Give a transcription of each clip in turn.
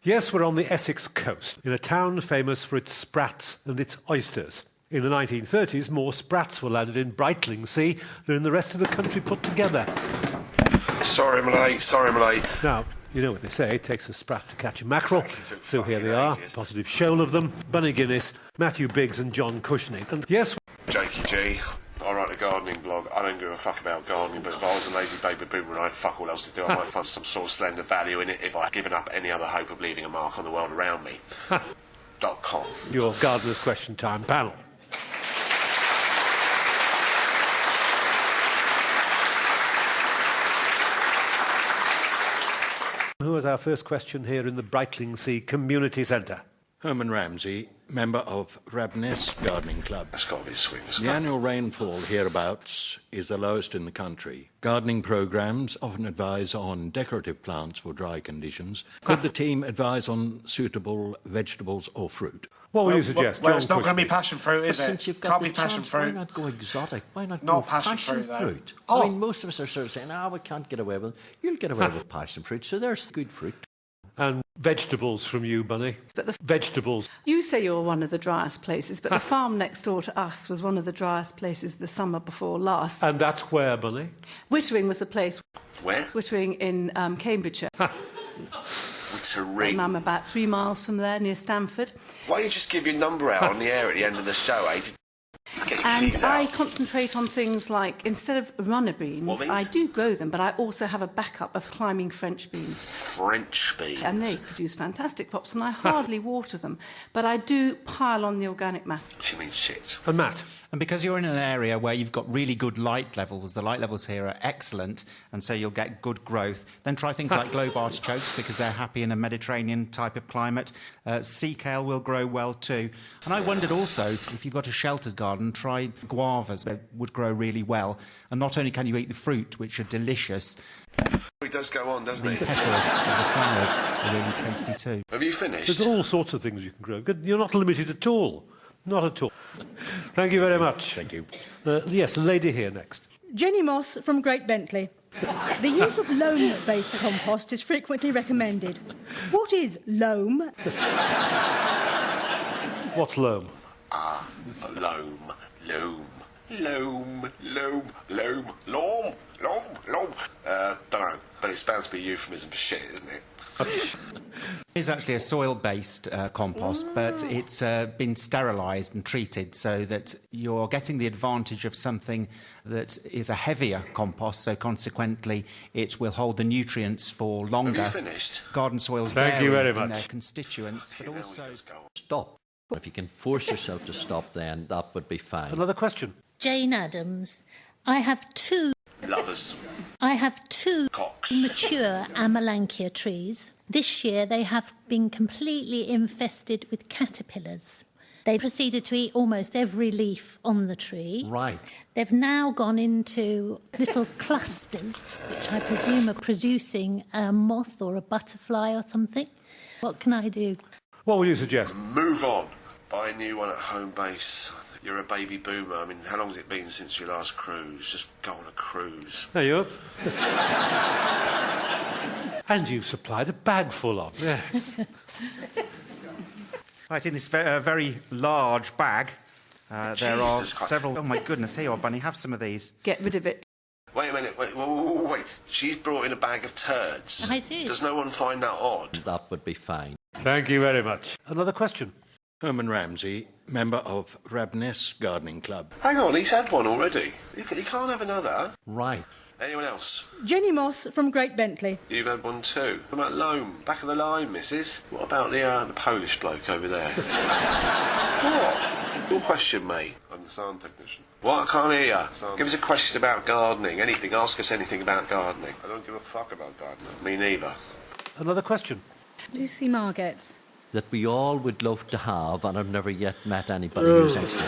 Yes, we're on the Essex coast, in a town famous for its sprats and its oysters. In the 1930s, more sprats were landed in Brightlingsea than in the rest of the country put together. Sorry, my late. Now, you know what they say, it takes a sprat to catch a mackerel. So here they are, a positive shoal of them. Bunny Guinness, Matthew Biggs and John Cushning. And yes... Jakey G. I write a gardening blog. I don't give a fuck about gardening, but if I was a lazy baby boomer and I had fuck all else to do, I might find some sort of slender value in it if I had given up any other hope of leaving a mark on the world around me. .com. Your Gardener's Question Time panel. Who is our first question here in the Brightlingsea Community Centre? Herman Ramsey, member of Rabness Gardening Club. That's got to be a swing. The annual rainfall hereabouts is the lowest in the country. Gardening programmes often advise on decorative plants for dry conditions. Could the team advise on suitable vegetables or fruit? What will you suggest? Well, it's not going to be passion fruit, is it? Since you've got Can't the be passion chance, fruit. why not go exotic? Why not Not go passion fruit, though. fruit? Oh. I mean, most of us are sort of saying, we can't get away with it. You'll get away with passion fruit, so there's good fruit. And vegetables from you, Bunny. But the vegetables. You say you're one of the driest places, but the farm next door to us was one of the driest places the summer before last. And that's where, Bunny? Wittering was the place. Where? Wittering in Cambridgeshire. Wittering. I'm about 3 miles from there, near Stamford. Why don't you just give your number out on the air at the end of the show, eh? And I concentrate on things like, instead of runner beans, I do grow them, but I also have a backup of climbing French beans. French beans? And they produce fantastic crops, and I hardly water them. But I do pile on the organic matter. What do you mean shit? And Matt? And because you're in an area where you've got really good light levels, the light levels here are excellent, and so you'll get good growth, then try things like globe artichokes, because they're happy in a Mediterranean type of climate. Sea kale will grow well too. And I wondered also, if you've got a sheltered garden, try guavas. They would grow really well. And not only can you eat the fruit, which are delicious, He does go on, doesn't the he? petals of the flowers are really tasty too. Have you finished? There's all sorts of things you can grow. You're not limited at all. Not at all. Thank you very much. Thank you. Yes, a lady here next. Jenny Moss from Great Bentley. The use of loam-based compost is frequently recommended. What is loam? What's loam? Loam. Don't know, but it's bound to be a euphemism for shit, isn't it? It is actually a soil-based compost, but it's been sterilised and treated so that you're getting the advantage of something that is a heavier compost, so consequently it will hold the nutrients for longer. Have you finished? Garden soils Thank vary you very in much. their constituents, but also... Stop. If you can force yourself to stop, then that would be fine. Another question. Jane Adams. I have two Lovers. Cocks. mature Amelanchier trees. This year they have been completely infested with caterpillars. They proceeded to eat almost every leaf on the tree. Right. They've now gone into little clusters, which I presume are producing a moth or a butterfly or something. What can I do? What will you suggest? Move on. Buy a new one at home base. You're a baby boomer. I mean, how long has it been since your last cruise? Just go on a cruise. There you are. And you've supplied a bag full of. Yes. Right, in this very large bag, there are Jesus Christ. several... Oh, my goodness, here you are, Bunny, have some of these. Get rid of it. Wait a minute, wait. She's brought in a bag of turds. I did. Does no one find that odd? That would be fine. Thank you very much. Another question. Herman Ramsey, member of Rabness Gardening Club. Hang on, he's had one already. He can't have another. Right. Anyone else? Jenny Moss from Great Bentley. You've had one too. What about loam? Back of the line, missus. What about the Polish bloke over there? What? Your question, mate. I'm the sound technician. What? I can't hear you. Give us a question about gardening. Anything. Ask us anything about gardening. I don't give a fuck about gardening. Me neither. Another question. Lucy Margetts. That we all would love to have, and I've never yet met anybody who's actually...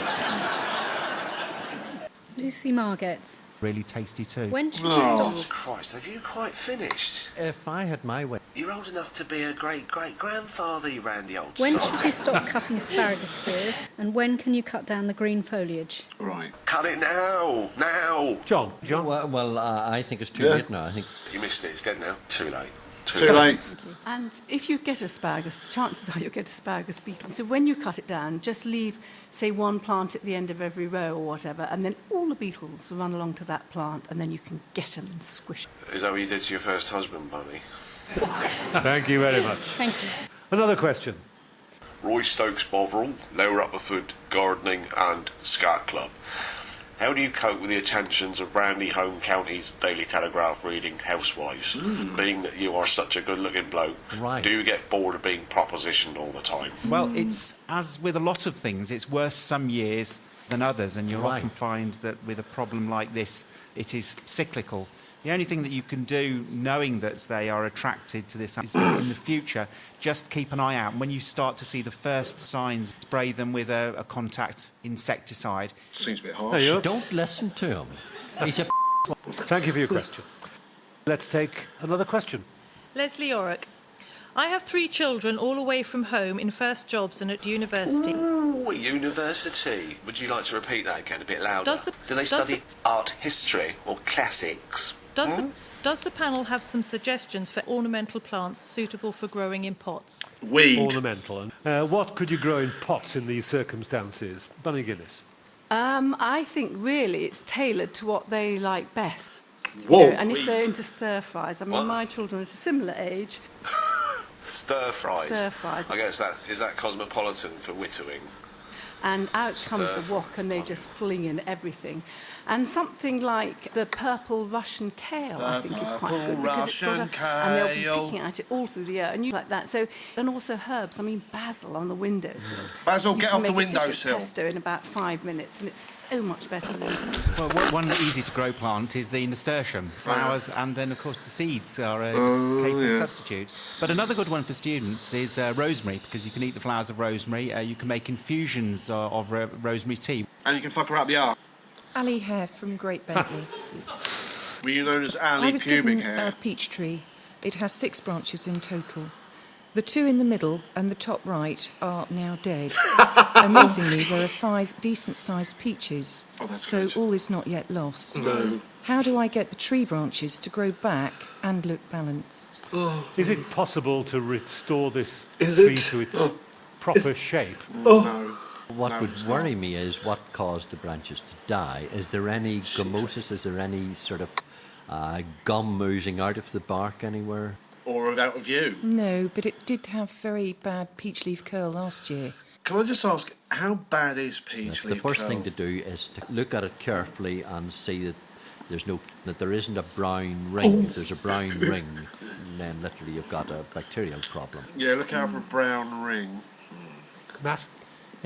Lucy Margetts. Really tasty too. When should you stop? Jesus Christ, have you quite finished? If I had my way... You're old enough to be a great-great-grandfather, you randy old When sod. should you stop cutting asparagus spears? And when can you cut down the green foliage? Right. Cut it now! Now! John. Well, I think it's too late now. I think You missed it. It's dead now. Too late. Too late. And if you get asparagus, chances are you'll get asparagus beetle. So when you cut it down, just leave, say, one plant at the end of every row or whatever, and then all the beetles will run along to that plant, and then you can get them and squish them. Is that what you did to your first husband, Bunny? Thank you very much. Thank you. Another question. Roy Stokes Bovril, Lower Upperford, Gardening and Scat Club. How do you cope with the attentions of Brandy Home County's Daily Telegraph reading housewives? Being that you are such a good-looking bloke, Right. do you get bored of being propositioned all the time? Well, it's, as with a lot of things, it's worse some years than others, and you'll Right. often find that with a problem like this, it is cyclical. The only thing that you can do, knowing that they are attracted to this, is in the future, just keep an eye out. And when you start to see the first signs, spray them with a contact insecticide. Seems a bit harsh. There you are. Don't listen to him. He's a Thank you for your question. Let's take another question. Leslie Orrick. I have 3 children all away from home in first jobs and at university. Ooh, university. Would you like to repeat that again a bit louder? Do they study art history or classics? Does the panel have some suggestions for ornamental plants suitable for growing in pots? Weed. Ornamental. What could you grow in pots in these circumstances? Bunny Guinness. I think really it's tailored to what they like best. Whoa. And if they're into stir fries, I mean, my children are at a similar age. Stir fries. Stir fries. I guess is that cosmopolitan for whittling? And out comes Stir the wok, and they just fling in everything. And something like the purple Russian kale, I think, is quite good. Because it's got and they'll be picking at it all through the year, and you like that. So, and also herbs. I mean, basil on the windowsill. Basil, You get can off the make a dish of windowsill. pesto in about 5 minutes, and it's so much better than. Well, one easy-to-grow plant is the nasturtium. Flowers, and then, of course, the seeds are a capable substitute. But another good one for students is rosemary, because you can eat the flowers of rosemary. You can make infusions of rosemary tea. And you can fuck her up the arse. Ali Hare from Great Bentley. Were you known as I Ali was Pubic given Hair? a peach tree. It has 6 branches in total. The 2 in the middle and the top right are now dead. Amazingly, there are 5 decent-sized peaches, Oh, that's so good. all is not yet lost. No. How do I get the tree branches to grow back and look balanced? Is it possible to restore this Is tree it? to its proper shape? No. What No, would it's worry me is what caused the branches to die. Is there any gummosis? Is there any sort of gum oozing out of the bark anywhere? Or out of you. No, but it did have very bad peach leaf curl last year. Can I just ask, how bad is peach The leaf first curl? thing to do is to look at it carefully and see that there isn't a brown ring. If there's a brown ring, then literally you've got a bacterial problem. Yeah, look out for a brown ring. Matt?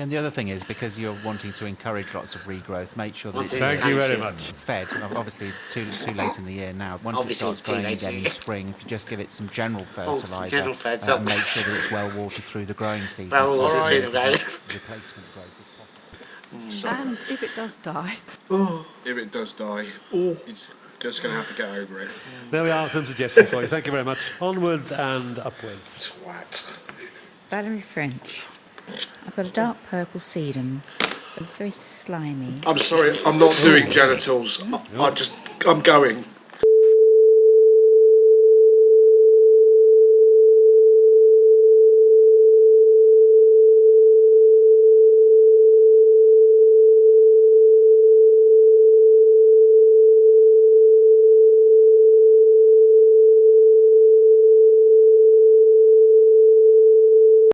And the other thing is, because you're wanting to encourage lots of regrowth, make sure that it's Thank you very much. fed. Obviously, it's too late in the year now. Once Obviously, it it's starts too growing late. again in spring, if you just give it some general some fertiliser general fertiliser. and make sure that it's well watered through the growing season. Well watered through the growing. Replacement growth is possible. And if it does die, If it does die, it's just going to have to get over it. There we are, some suggestions for you. Thank you very much. Onwards and upwards. Twat. Valerie French. I've got a dark purple sedum. It's very slimy. I'm sorry, I'm not doing genitals. I'm going.